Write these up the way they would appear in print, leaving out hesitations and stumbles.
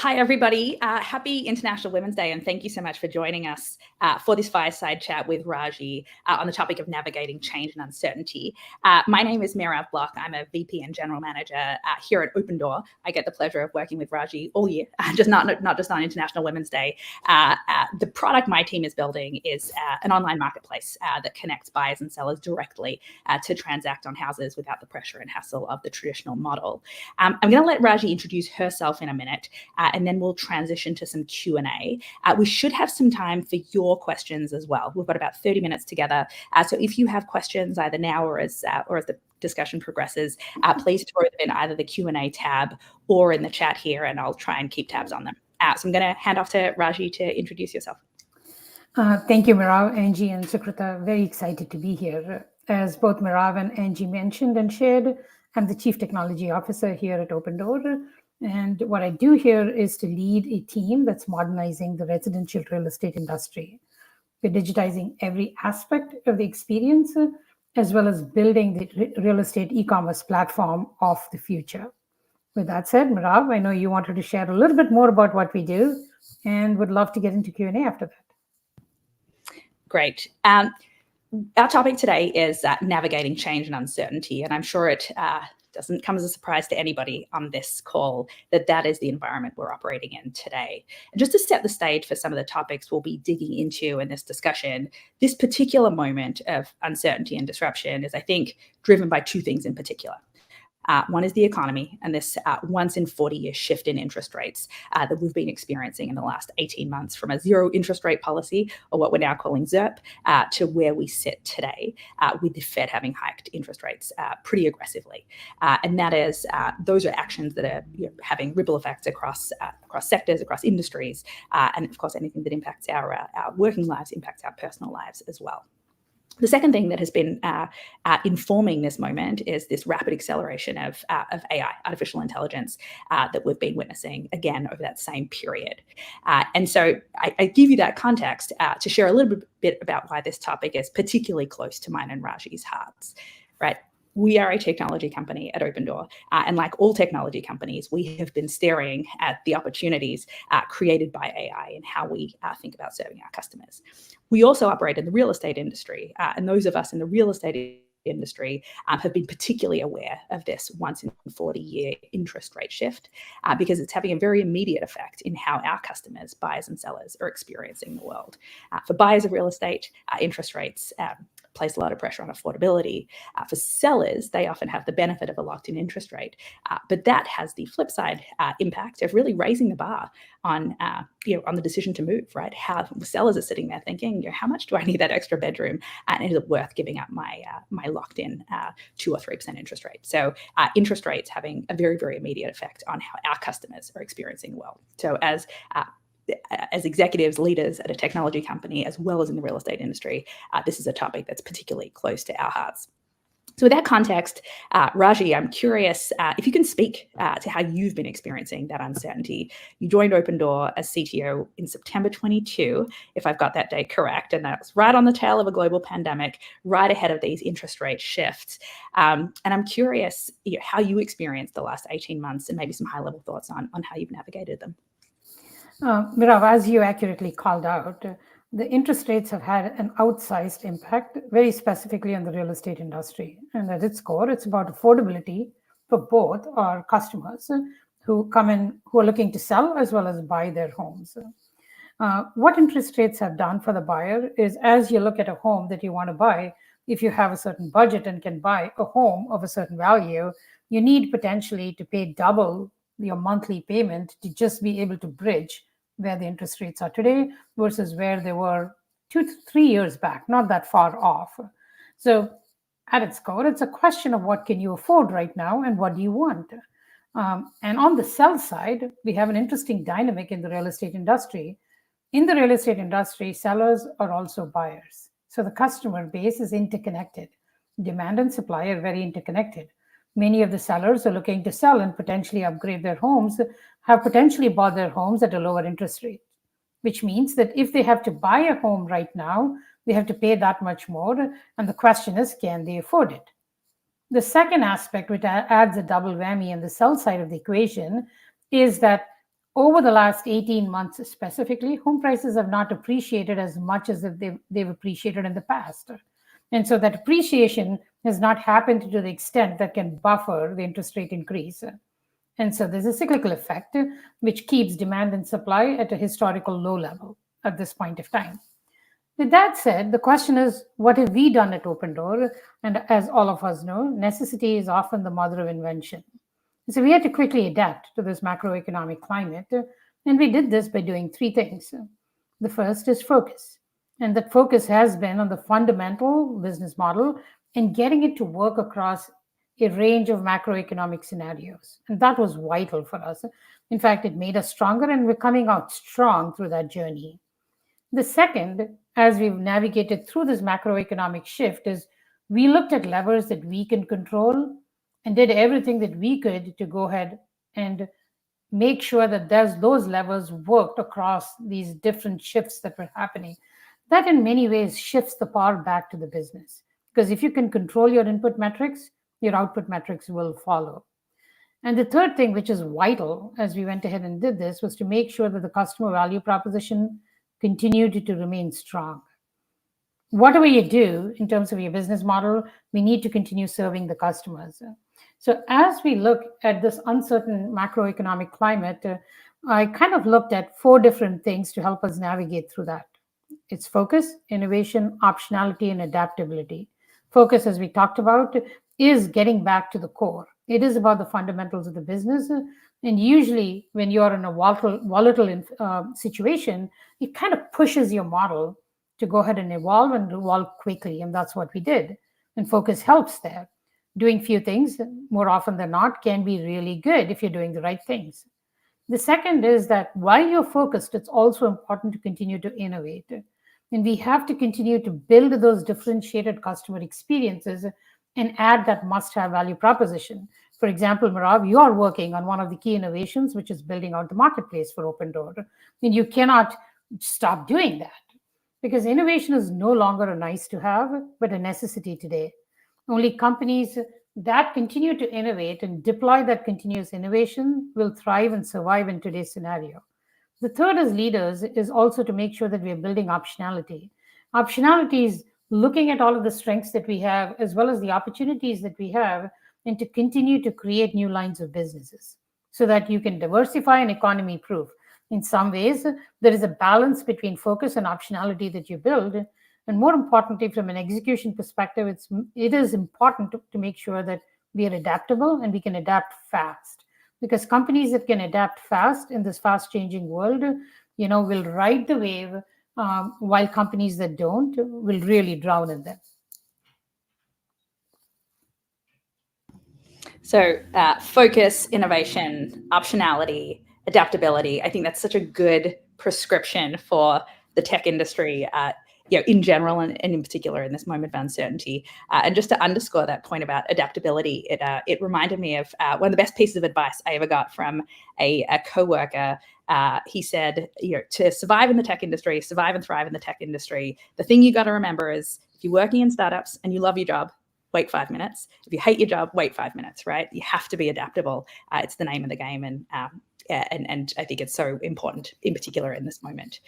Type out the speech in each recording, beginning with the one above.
Hi, everybody. Happy International Women's Day, and thank you so much for joining us for this fireside chat with Raji on the topic of navigating change and uncertainty. My name is Merav Bloch. I'm a VP and General Manager here at Opendoor. I get the pleasure of working with Raji all year, just not just on International Women's Day. The product my team is building is an online marketplace that connects buyers and sellers directly to transact on houses without the pressure and hassle of the traditional model. I'm going to let Raji introduce herself in a minute. And then we'll transition to some Q&A. We should have some time for your questions as well. We've got about 30 minutes together. So if you have questions either now or as the discussion progresses, please throw them in either the Q&A tab or in the chat here, and I'll try and keep tabs on them. So I'm going to hand off to Raji to introduce yourself. Thank you, Merav, Angie, and Sukrita. Very excited to be here. As both Merav and Angie mentioned and shared, I'm the Chief Technology Officer here at Opendoor. And what I do here is to lead a team that's modernizing the residential real estate industry. We're digitizing every aspect of the experience, as well as building the real estate e-commerce platform of the future. With that said, Merav, I know you wanted to share a little bit more about what we do and would love to get into Q&A after that. Great. Our topic today is navigating change and uncertainty, and I'm sure it doesn't come as a surprise to anybody on this call that is the environment we're operating in today. And just to set the stage for some of the topics we'll be digging into in this discussion, this particular moment of uncertainty and disruption is, I think, driven by two things in particular. One is the economy and this once in 40-year shift in interest rates that we've been experiencing in the last 18 months from a zero interest rate policy, or what we're now calling ZIRP, to where we sit today with the Fed having hiked interest rates pretty aggressively. And that is, those are actions that are having ripple effects across sectors, across industries, and of course anything that impacts our working lives impacts our personal lives as well. The second thing that has been informing this moment is this rapid acceleration of AI, artificial intelligence, that we've been witnessing again over that same period. And so I give you that context to share a little bit about why this topic is particularly close to mine and Raji's hearts, right? We are a technology company at Opendoor, and like all technology companies, we have been staring at the opportunities created by AI and how we think about serving our customers. We also operate in the real estate industry, and those of us in the real estate industry have been particularly aware of this once in 40-year interest rate shift because it's having a very immediate effect in how our customers, buyers and sellers, are experiencing the world. For buyers of real estate, interest rates place a lot of pressure on affordability. For sellers, they often have the benefit of a locked-in interest rate, but that has the flip side impact of really raising the bar on the decision to move. Right? How sellers are sitting there thinking, how much do I need that extra bedroom, and is it worth giving up my locked-in 2 or 3% interest rate? So interest rates having a very, very immediate effect on how our customers are experiencing the world. So as executives, leaders at a technology company, as well as in the real estate industry, this is a topic that's particularly close to our hearts. So with that context, Raji, I'm curious if you can speak to how you've been experiencing that uncertainty. You joined Opendoor as CTO in September 22, if I've got that date correct, and that was right on the tail of a global pandemic, right ahead of these interest rate shifts. And I'm curious how you experienced the last 18 months and maybe some high-level thoughts on how you've navigated them. Merav, as you accurately called out, the interest rates have had an outsized impact, very specifically on the real estate industry. And at its core, it's about affordability for both our customers who come in, who are looking to sell as well as buy their homes. What interest rates have done for the buyer is, as you look at a home that you want to buy, if you have a certain budget and can buy a home of a certain value, you need potentially to pay double your monthly payment to just be able to bridge where the interest rates are today versus where they were 2 to 3 years back, not that far off. So at its core, it's a question of what can you afford right now and what do you want? And on the sell side, we have an interesting dynamic in the real estate industry. In the real estate industry, sellers are also buyers. So the customer base is interconnected. Demand and supply are very interconnected. Many of the sellers are looking to sell and potentially upgrade their homes, have potentially bought their homes at a lower interest rate, which means that if they have to buy a home right now, they have to pay that much more. And the question is, can they afford it? The second aspect, which adds a double whammy on the sell side of the equation, is that over the last 18 months specifically, home prices have not appreciated as much as they've appreciated in the past. And so that appreciation has not happened to the extent that can buffer the interest rate increase. And so there's a cyclical effect which keeps demand and supply at a historical low level at this point of time. With that said, the question is, what have we done at Opendoor? And as all of us know, necessity is often the mother of invention. So we had to quickly adapt to this macroeconomic climate. And we did this by doing three things. The first is focus. And that focus has been on the fundamental business model and getting it to work across a range of macroeconomic scenarios. And that was vital for us. In fact, it made us stronger, and we're coming out strong through that journey. The second, as we've navigated through this macroeconomic shift, is we looked at levers that we can control and did everything that we could to go ahead and make sure that those levers worked across these different shifts that were happening. That in many ways shifts the power back to the business. Because if you can control your input metrics, your output metrics will follow. And the third thing, which is vital as we went ahead and did this, was to make sure that the customer value proposition continued to remain strong. Whatever you do in terms of your business model, we need to continue serving the customers. So as we look at this uncertain macroeconomic climate, I kind of looked at 4 different things to help us navigate through that. It's focus, innovation, optionality, and adaptability. Focus, as we talked about, is getting back to the core. It is about the fundamentals of the business. And usually when you're in a volatile situation, it kind of pushes your model to go ahead and evolve quickly. And that's what we did. And focus helps there. Doing few things, more often than not, can be really good if you're doing the right things. The second is that while you're focused, it's also important to continue to innovate. And we have to continue to build those differentiated customer experiences and add that must-have value proposition. For example, Merav, you are working on one of the key innovations, which is building out the marketplace for Opendoor. And you cannot stop doing that because innovation is no longer a nice to have, but a necessity today. Only companies that continue to innovate and deploy that continuous innovation will thrive and survive in today's scenario. The third as leaders is also to make sure that we are building optionality. Optionality is looking at all of the strengths that we have, as well as the opportunities that we have, and to continue to create new lines of businesses so that you can diversify and economy proof. In some ways, there is a balance between focus and optionality that you build. And more importantly, from an execution perspective, it is important to make sure that we are adaptable and we can adapt fast. Because companies that can adapt fast in this fast-changing world, will ride the wave, while companies that don't will really drown in them. So focus, innovation, optionality, adaptability. I think that's such a good prescription for the tech industry, in general and in particular in this moment of uncertainty. And just to underscore that point about adaptability, it reminded me of one of the best pieces of advice I ever got from a coworker. He said, to survive in the tech industry, survive and thrive in the tech industry, the thing you got to remember is if you're working in startups and you love your job, wait 5 minutes. If you hate your job, wait 5 minutes, right? You have to be adaptable. It's the name of the game. And I think it's so important, in particular in this moment.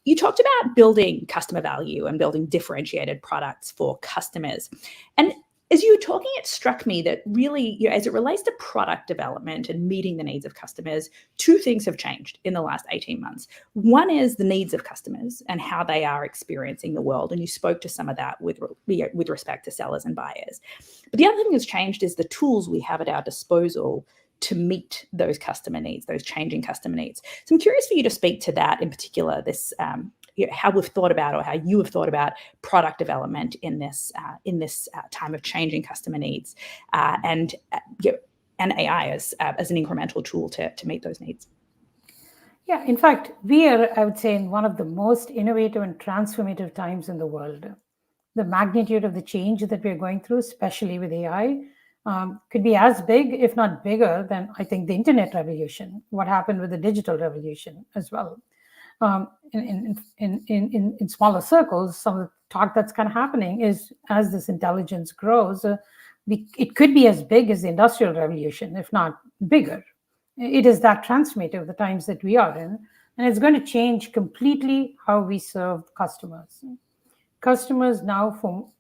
You talked about building customer value and building differentiated products for customers. And as you were talking, it struck me that really, as it relates to product development and meeting the needs of customers, 2 things have changed in the last 18 months. One is the needs of customers and how they are experiencing the world. And you spoke to some of that with respect to sellers and buyers. But the other thing that's changed is the tools we have at our disposal to meet those customer needs, those changing customer needs. So I'm curious for you to speak to that in particular, this how we've thought about or how you have thought about product development in this time of changing customer needs, and AI as an incremental tool to meet those needs. Yeah, in fact, we are, I would say, in one of the most innovative and transformative times in the world. The magnitude of the change that we're going through, especially with AI, could be as big, if not bigger, than I think the internet revolution, what happened with the digital revolution as well. In smaller circles, some of the talk that's kind of happening is as this intelligence grows, it could be as big as the industrial revolution, if not bigger. It is that transformative, the times that we are in, and it's going to change completely how we serve customers. Customers now,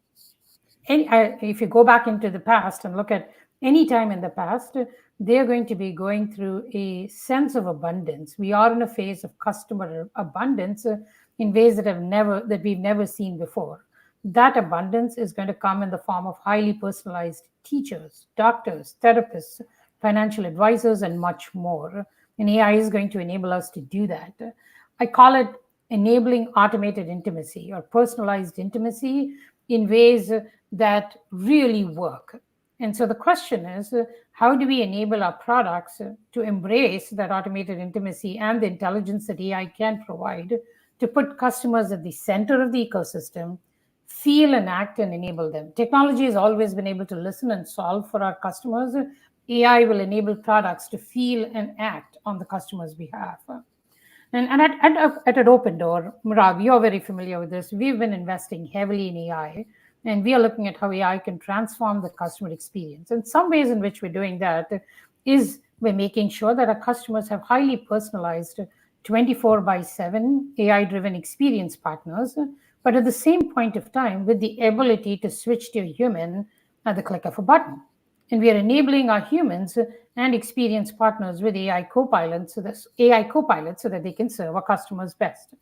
if you go back into the past and look at any time in the past, they're going to be going through a sense of abundance. We are in a phase of customer abundance in ways that we've never seen before. That abundance is going to come in the form of highly personalized teachers, doctors, therapists, financial advisors, and much more. And AI is going to enable us to do that. I call it enabling automated intimacy or personalized intimacy in ways that really work. And so the question is, how do we enable our products to embrace that automated intimacy and the intelligence that AI can provide to put customers at the center of the ecosystem, feel and act and enable them? Technology has always been able to listen and solve for our customers. AI will enable products to feel and act on the customer's behalf. And at Opendoor, Merav, you're very familiar with this. We've been investing heavily in AI, and we are looking at how AI can transform the customer experience. And some ways in which we're doing that is by making sure that our customers have highly personalized 24/7 AI-driven experience partners, but at the same point of time with the ability to switch to a human at the click of a button. And we are enabling our humans and experience partners with AI co-pilots so that they can serve our customers best.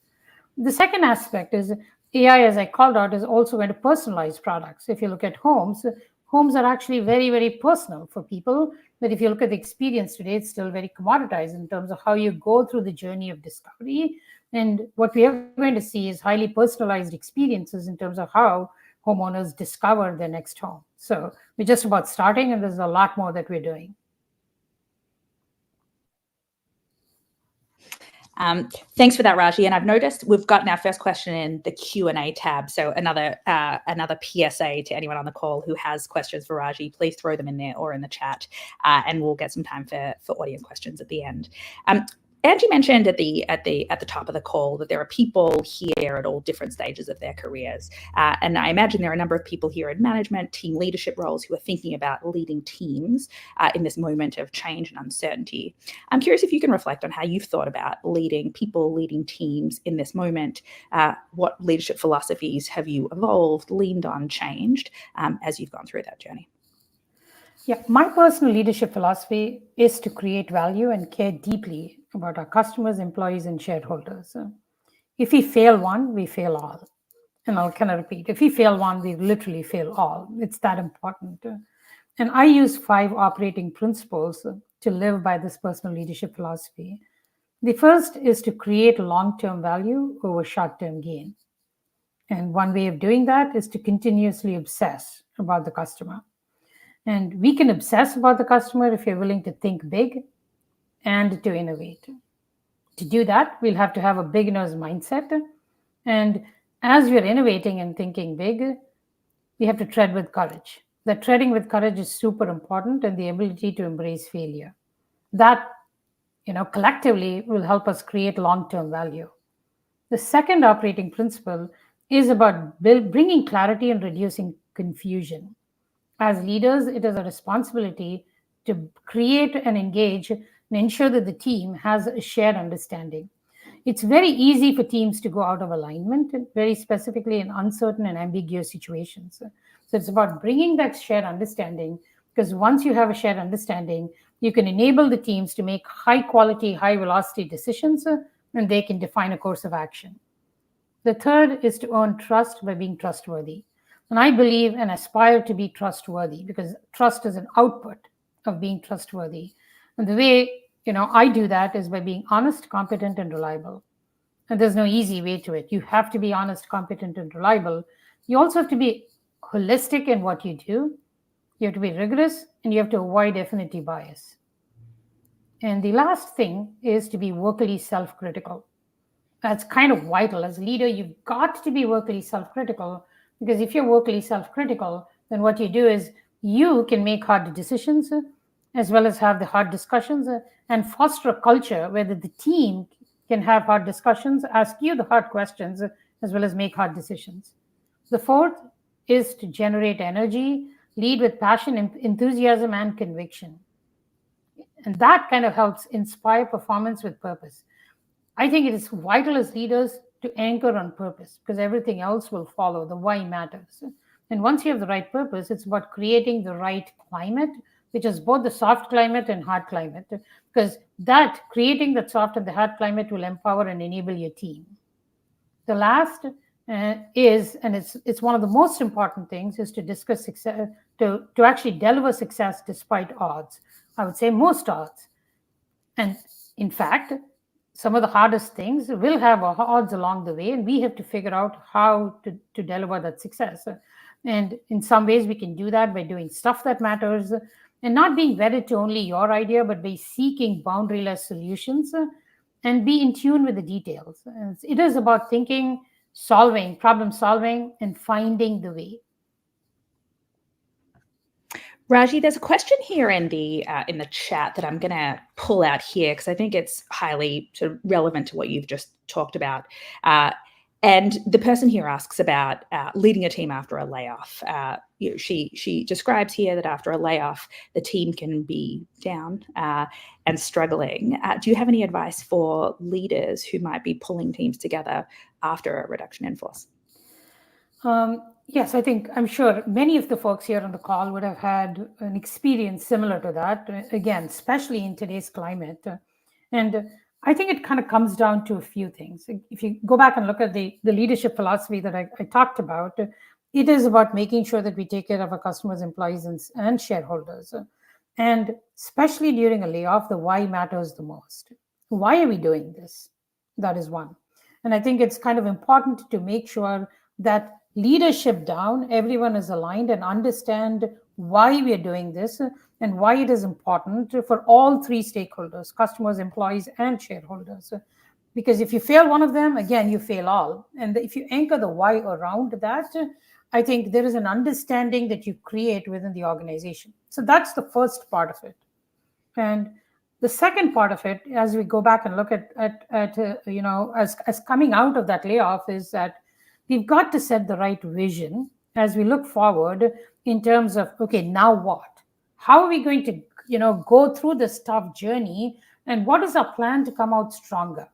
The second aspect is AI, as I called out, is also going to personalize products. If you look at homes are actually very, very personal for people. But if you look at the experience today, it's still very commoditized in terms of how you go through the journey of discovery. And what we are going to see is highly personalized experiences in terms of how homeowners discover their next home. So we're just about starting, and there's a lot more that we're doing. Thanks for that, Raji. And I've noticed we've gotten our first question in the Q&A tab. So another PSA to anyone on the call who has questions for Raji, please throw them in there or in the chat, and we'll get some time for audience questions at the end. Angie mentioned at the top of the call that there are people here at all different stages of their careers. And I imagine there are a number of people here in management, team leadership roles who are thinking about leading teams in this moment of change and uncertainty. I'm curious if you can reflect on how you've thought about leading people, leading teams in this moment. What leadership philosophies have you evolved, leaned on, changed as you've gone through that journey? Yeah, my personal leadership philosophy is to create value and care deeply about our customers, employees, and shareholders. If we fail one, we fail all. And I'll kind of repeat, if we fail one, we literally fail all. It's that important. And I use 5 operating principles to live by this personal leadership philosophy. The first is to create long-term value over short-term gain. And one way of doing that is to continuously obsess about the customer. And we can obsess about the customer if you're willing to think big and to innovate. To do that, we'll have to have a beginner's mindset. And as we're innovating and thinking big, we have to tread with courage. That treading with courage is super important, and the ability to embrace failure. That, collectively will help us create long-term value. The second operating principle is about bringing clarity and reducing confusion. As leaders, it is a responsibility to create and engage and ensure that the team has a shared understanding. It's very easy for teams to go out of alignment, very specifically in uncertain and ambiguous situations. So it's about bringing that shared understanding, because once you have a shared understanding, you can enable the teams to make high quality, high velocity decisions, and they can define a course of action. The third is to earn trust by being trustworthy. And I believe and aspire to be trustworthy, because trust is an output of being trustworthy. And the way I do that is by being honest, competent, and reliable. And there's no easy way to it. You have to be honest, competent, and reliable. You also have to be holistic in what you do. You have to be rigorous, and you have to avoid affinity bias. And the last thing is to be workily self-critical. That's kind of vital. As a leader, you've got to be workily self-critical, because if you're workily self-critical, then what you do is you can make hard decisions as well as have the hard discussions and foster a culture where the team can have hard discussions, ask you the hard questions, as well as make hard decisions. The fourth is to generate energy, lead with passion, enthusiasm, and conviction. And that kind of helps inspire performance with purpose. I think it is vital as leaders to anchor on purpose because everything else will follow. The why matters. And once you have the right purpose, it's about creating the right climate, which is both the soft climate and hard climate, because that creating that soft and the hard climate will empower and enable your team. The last is, and it's one of the most important things, is to discuss success, to actually deliver success despite odds. I would say most odds. And in fact, some of the hardest things will have odds along the way, and we have to figure out how to deliver that success. And in some ways, we can do that by doing stuff that matters and not being wedded to only your idea, but by seeking boundaryless solutions and be in tune with the details. And it is about thinking, solving, problem solving, and finding the way. Raji, there's a question here in the chat that I'm going to pull out here because I think it's highly sort of relevant to what you've just talked about. And the person here asks about leading a team after a layoff. She describes here that after a layoff, the team can be down and struggling. Do you have any advice for leaders who might be pulling teams together after a reduction in force? Yes, I'm sure many of the folks here on the call would have had an experience similar to that, again, especially in today's climate. And I think it kind of comes down to a few things. If you go back and look at the leadership philosophy that I talked about, it is about making sure that we take care of our customers, employees, and shareholders. And especially during a layoff, the why matters the most. Why are we doing this? That is one. And I think it's kind of important to make sure that leadership down, everyone is aligned and understand why we are doing this and why it is important for all three stakeholders, customers, employees, and shareholders. Because if you fail one of them, again, you fail all. And if you anchor the why around that, I think there is an understanding that you create within the organization. So that's the first part of it. And the second part of it, as we go back and look at as coming out of that layoff, is that we've got to set the right vision as we look forward in terms of, okay, now what? How are we going to, go through this tough journey? And what is our plan to come out stronger?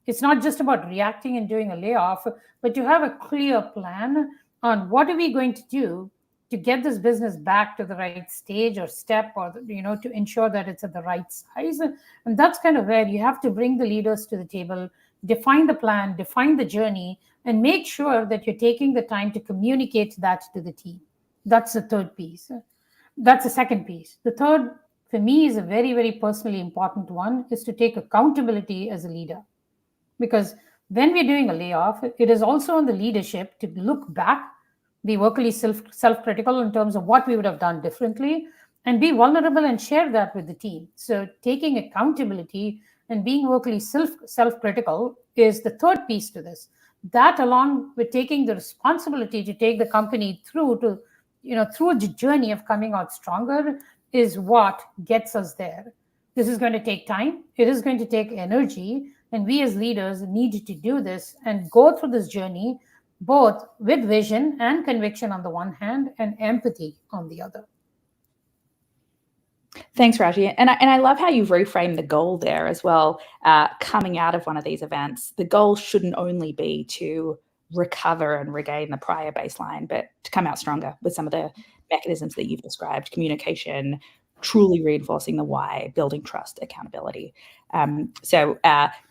It's not just about reacting and doing a layoff, but to have a clear plan on what are we going to do to get this business back to the right stage or step, or to ensure that it's at the right size. And that's kind of where you have to bring the leaders to the table, define the plan, define the journey, and make sure that you're taking the time to communicate that to the team. That's the third piece. That's the second piece. The third, for me, is a very, very personally important one, is to take accountability as a leader. Because when we're doing a layoff, it is also on the leadership to look back, be vocally self-critical in terms of what we would have done differently, and be vulnerable and share that with the team. So taking accountability and being vocally self-critical is the third piece to this. That, along with taking the responsibility to take the company through the journey of coming out stronger, is what gets us there. This is going to take time. It is going to take energy. And we as leaders need to do this and go through this journey, both with vision and conviction on the one hand, and empathy on the other. Thanks, Raji. And I love how you've reframed the goal there as well. Coming out of one of these events, the goal shouldn't only be to recover and regain the prior baseline, but to come out stronger with some of the mechanisms that you've described: communication, truly reinforcing the why, building trust, accountability. So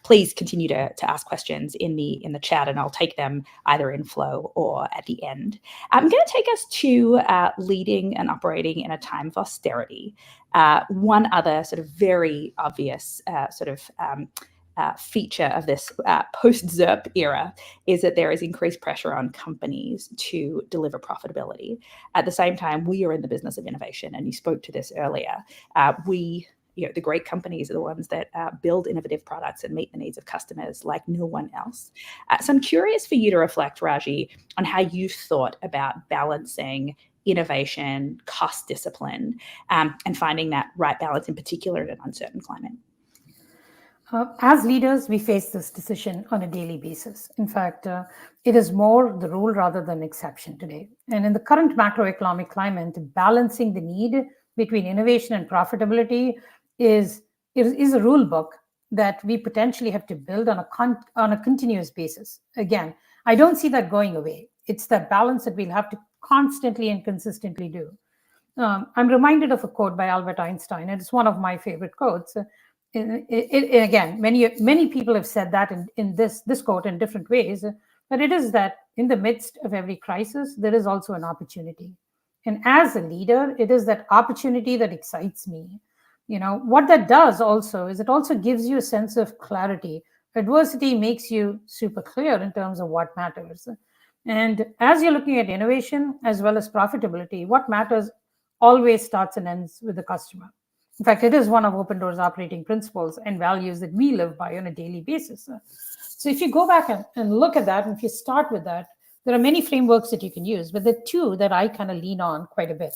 please continue to ask questions in the chat, and I'll take them either in flow or at the end. I'm going to take us to leading and operating in a time of austerity. One other sort of very obvious feature of this post-ZIRP era is that there is increased pressure on companies to deliver profitability. At the same time, we are in the business of innovation, and you spoke to this earlier. The great companies are the ones that build innovative products and meet the needs of customers like no one else. So I'm curious for you to reflect, Raji, on how you've thought about balancing innovation, cost discipline, and finding that right balance, in particular in an uncertain climate. As leaders, we face this decision on a daily basis. In fact, it is more the rule rather than exception today. And in the current macroeconomic climate, balancing the need between innovation and profitability is is a rule book that we potentially have to build on a continuous basis. Again, I don't see that going away. It's that balance that we'll have to constantly and consistently do. I'm reminded of a quote by Albert Einstein, and it's one of my favorite quotes. Again, many people have said that in this quote in different ways, but it is that in the midst of every crisis, there is also an opportunity. And as a leader, it is that opportunity that excites me. What that does also is it also gives you a sense of clarity. Adversity makes you super clear in terms of what matters. And as you're looking at innovation as well as profitability, what matters always starts and ends with the customer. In fact, it is one of Opendoor's operating principles and values that we live by on a daily basis. So if you go back and look at that, and if you start with that, there are many frameworks that you can use, but the two that I kind of lean on quite a bit.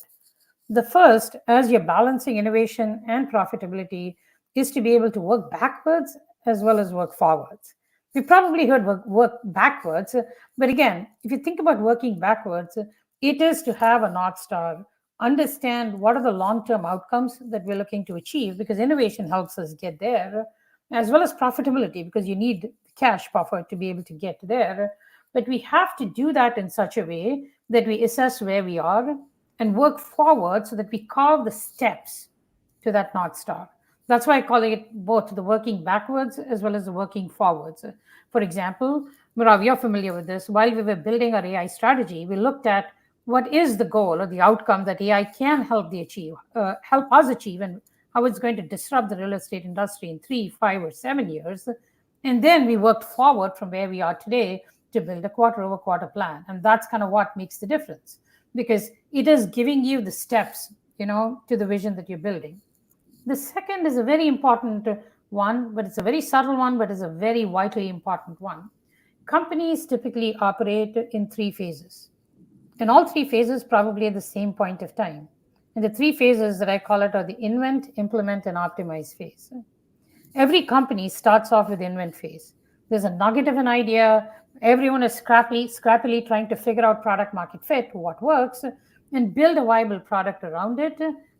The first, as you're balancing innovation and profitability, is to be able to work backwards as well as work forwards. We probably heard work backwards, but again, if you think about working backwards, it is to have a North Star, understand what are the long-term outcomes that we're looking to achieve, because innovation helps us get there, as well as profitability, because you need cash buffer to be able to get there. But we have to do that in such a way that we assess where we are and work forward so that we carve the steps to that North Star. That's why I call it both the working backwards as well as the working forwards. For example, Merav, you're familiar with this. While we were building our AI strategy, we looked at what is the goal or the outcome that AI can help us achieve, and how it's going to disrupt the real estate industry in 3, 5, or 7 years. And then we worked forward from where we are today to build a quarter-over-quarter plan. And that's kind of what makes the difference, because it is giving you the steps, to the vision that you're building. The second is a very important one, but it's a very subtle one, but it's a very vitally important one. Companies typically operate in 3 phases, and all 3 phases probably at the same point of time. And the 3 phases that I call it are the invent, implement, and optimize phase. Every company starts off with the invent phase. There's a nugget of an idea. Everyone is scrappily trying to figure out product market fit, what works, and build a viable product around it.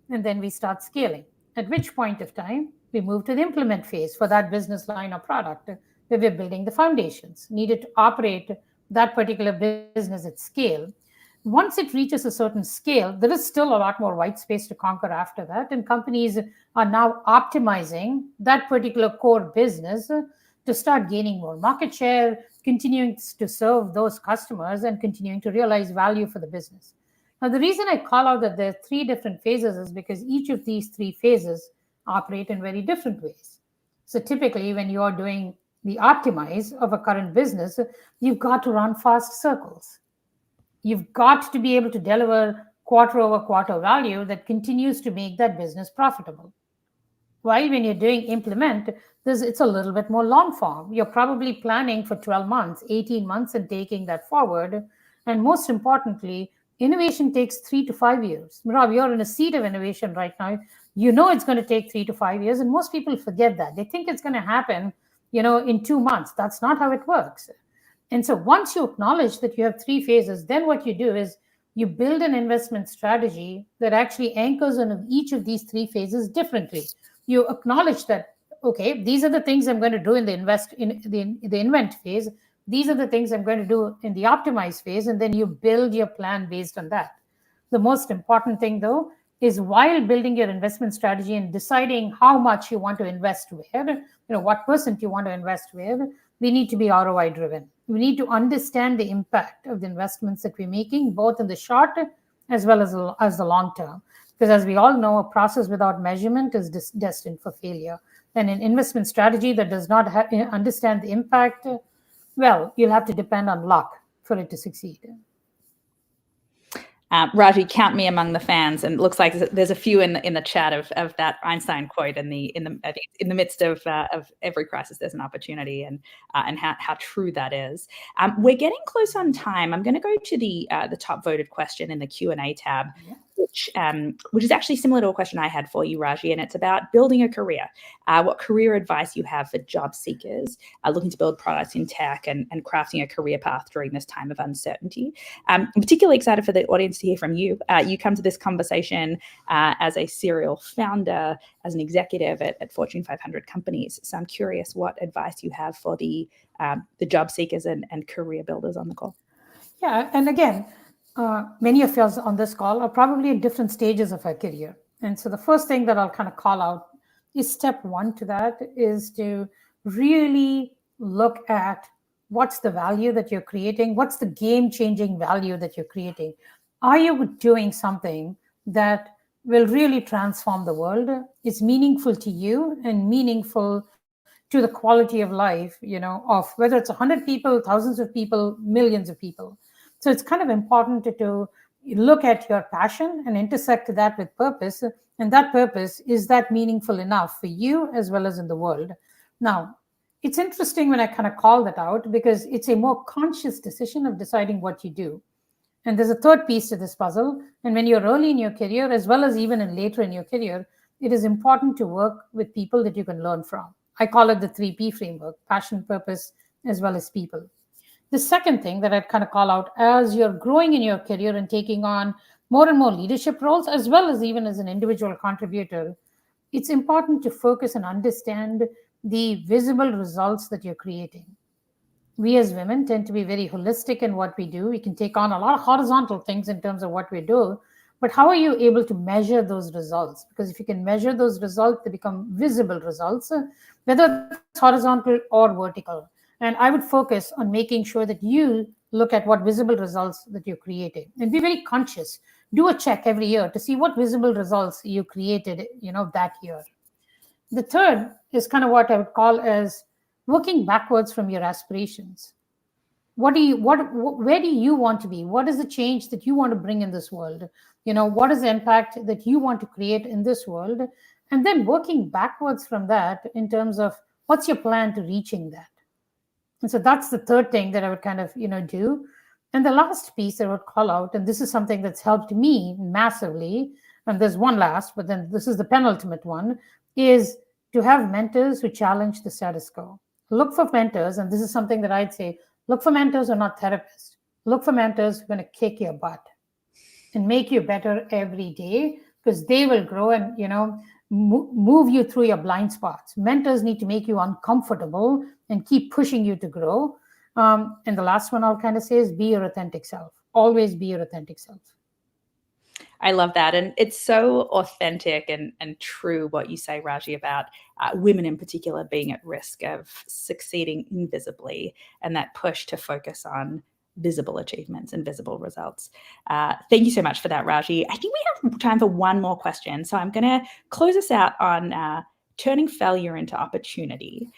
And then we start scaling. At which point of time, we move to the implement phase for that business line or product where we're building the foundations needed to operate that particular business at scale. Once it reaches a certain scale, there is still a lot more white space to conquer after that. And companies are now optimizing that particular core business to start gaining more market share, continuing to serve those customers, and continuing to realize value for the business. Now, the reason I call out that there are 3 different phases is because each of these 3 phases operate in very different ways. So typically, when you're doing the optimize of a current business, you've got to run fast circles. You've got to be able to deliver quarter-over-quarter value that continues to make that business profitable. While when you're doing implement, it's a little bit more long form. You're probably planning for 12 months, 18 months, and taking that forward. And most importantly, innovation takes 3 to 5 years. Merav, you're in a seat of innovation right now. It's going to take 3 to 5 years, and most people forget that. They think it's going to happen, in 2 months. That's not how it works. And so once you acknowledge that you have 3 phases, then what you do is you build an investment strategy that actually anchors on each of these 3 phases differently. You acknowledge that, okay, these are the things I'm going to do in the invent phase. These are the things I'm going to do in the optimize phase, and then you build your plan based on that. The most important thing, though, is while building your investment strategy and deciding how much you want to invest where, what percent you want to invest where, we need to be ROI driven. We need to understand the impact of the investments that we're making, both in the short as well as the long term. Because as we all know, a process without measurement is destined for failure. And an investment strategy that does not understand the impact, well, you'll have to depend on luck for it to succeed. Raji, count me among the fans, and it looks like there's a few in the chat of that Einstein quote. I think in the midst of every crisis, there's an opportunity, and how true that is. We're getting close on time. I'm going to go to the top voted question in the Q&A tab. which is actually similar to a question I had for you, Raji, and it's about building a career. What career advice you have for job seekers looking to build products in tech and crafting a career path during this time of uncertainty. I'm particularly excited for the audience to hear from you. You come to this conversation as a serial founder, as an executive at Fortune 500 companies. So I'm curious what advice you have for the job seekers and career builders on the call. Yeah, and again, many of us on this call are probably at different stages of our career. And so the first thing that I'll kind of call out is step one to that is to really look at what's the value that you're creating, what's the game-changing value that you're creating. Are you doing something that will really transform the world? It's meaningful to you and meaningful to the quality of life, of whether it's 100 people, thousands of people, millions of people. So it's kind of important to look at your passion and intersect that with purpose. And that purpose, is that meaningful enough for you as well as in the world? Now, it's interesting when I kind of call that out because it's a more conscious decision of deciding what you do. And there's a third piece to this puzzle. And when you're early in your career, as well as even later in your career, it is important to work with people that you can learn from. I call it the 3P framework: passion, purpose, as well as people. The second thing that I'd kind of call out, as you're growing in your career and taking on more and more leadership roles, as well as even as an individual contributor, it's important to focus and understand the visible results that you're creating. We as women tend to be very holistic in what we do. We can take on a lot of horizontal things in terms of what we do, but how are you able to measure those results? Because if you can measure those results, they become visible results, whether it's horizontal or vertical. And I would focus on making sure that you look at what visible results that you're creating and be very conscious. Do a check every year to see what visible results you created, that year. The third is kind of what I would call as working backwards from your aspirations. Where do you want to be? What is the change that you want to bring in this world? What is the impact that you want to create in this world? And then working backwards from that in terms of what's your plan to reaching that? And so that's the third thing that I would kind of, do. And the last piece that I would call out, and this is something that's helped me massively, and there's one last, but then this is the penultimate one, is to have mentors who challenge the status quo. Look for mentors, and this is something that I'd say, look for mentors who are not therapists. Look for mentors who are going to kick your butt and make you better every day, because they will grow and, move you through your blind spots. Mentors need to make you uncomfortable and keep pushing you to grow. And the last one I'll kind of say is be your authentic self. Always be your authentic self. I love that. And it's so authentic and true what you say, Raji, about women in particular being at risk of succeeding invisibly, and that push to focus on visible achievements and visible results. Thank you so much for that, Raji. I think we have time for one more question. So I'm going to close us out on turning failure into opportunity.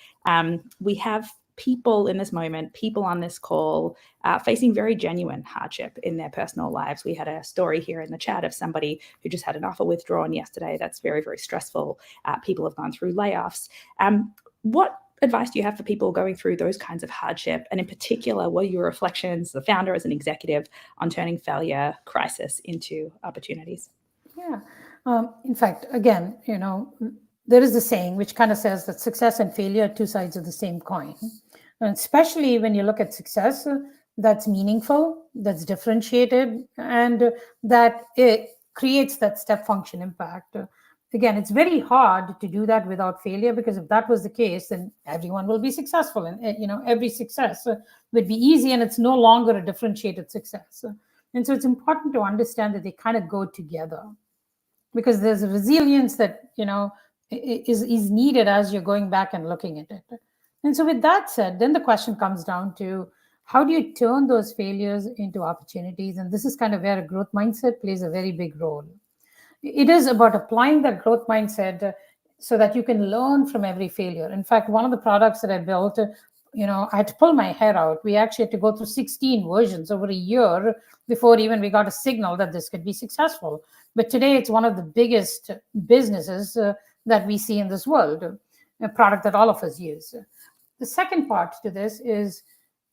We have people in this moment, people on this call facing very genuine hardship in their personal lives. We had a story here in the chat of somebody who just had an offer withdrawn yesterday. That's very, very stressful. People have gone through layoffs. What advice do you have for people going through those kinds of hardship? And in particular, what are your reflections, the founder as an executive, on turning failure, crisis into opportunities? Yeah. In fact, again, there is a saying which kind of says that success and failure are two sides of the same coin. And especially when you look at success that's meaningful, that's differentiated, and that it creates that step function impact. Again, it's very hard to do that without failure, because if that was the case, then everyone will be successful, and every success would be easy, and it's no longer a differentiated success. And so it's important to understand that they kind of go together, because there's a resilience that is needed as you're going back and looking at it. And so with that said, then the question comes down to, how do you turn those failures into opportunities? And this is kind of where a growth mindset plays a very big role. It is about applying that growth mindset so that you can learn from every failure. In fact, one of the products that I built, I had to pull my hair out. We actually had to go through 16 versions over a year before even we got a signal that this could be successful. But today it's one of the biggest businesses that we see in this world, a product that all of us use. The second part to this is,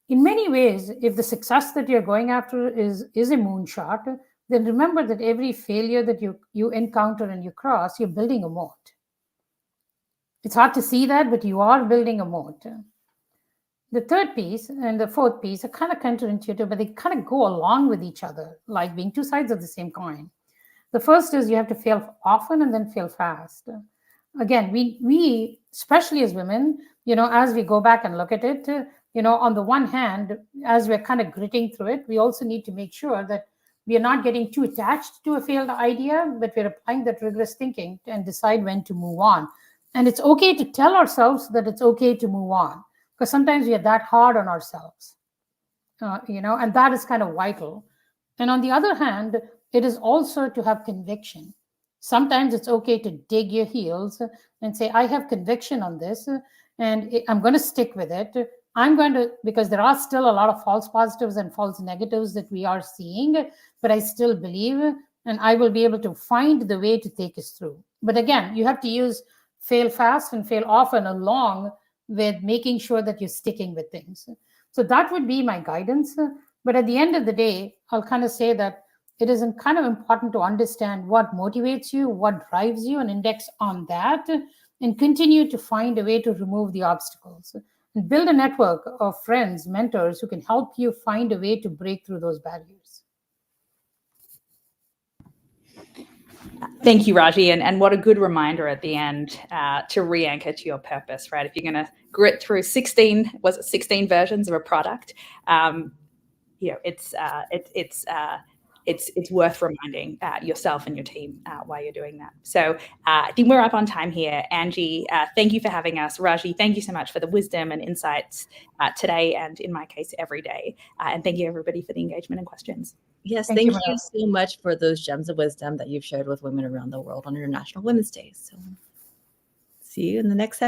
in many ways, if the success that you're going after is a moonshot, then remember that every failure that you encounter and you cross, you're building a moat. It's hard to see that, but you are building a moat. The third piece and the fourth piece are kind of counterintuitive, but they kind of go along with each other, like being two sides of the same coin. The first is you have to fail often and then fail fast. Again, we especially as women, as we go back and look at it, on the one hand, as we're kind of gritting through it, we also need to make sure that we are not getting too attached to a failed idea, but we're applying that rigorous thinking and decide when to move on. And it's okay to tell ourselves that it's okay to move on, because sometimes we are that hard on ourselves, and that is kind of vital. And on the other hand, it is also to have conviction. Sometimes it's okay to dig your heels and say, I have conviction on this, and I'm going to stick with it. Because there are still a lot of false positives and false negatives that we are seeing, but I still believe, and I will be able to find the way to take us through. But again, you have to use fail fast and fail often along with making sure that you're sticking with things. So that would be my guidance. But at the end of the day, I'll kind of say that it is kind of important to understand what motivates you, what drives you, and index on that, and continue to find a way to remove the obstacles. And build a network of friends, mentors who can help you find a way to break through those barriers. Thank you, Raji. And what a good reminder at the end to re-anchor to your purpose, right? If you're going to grit through 16 versions of a product, it's worth reminding yourself and your team why you're doing that. So I think we're up on time here. Angie, thank you for having us. Raji, thank you so much for the wisdom and insights today, and in my case, every day. And thank you, everybody, for the engagement and questions. Yes, thank you so much for those gems of wisdom that you've shared with women around the world on International Women's Day. So see you in the next session.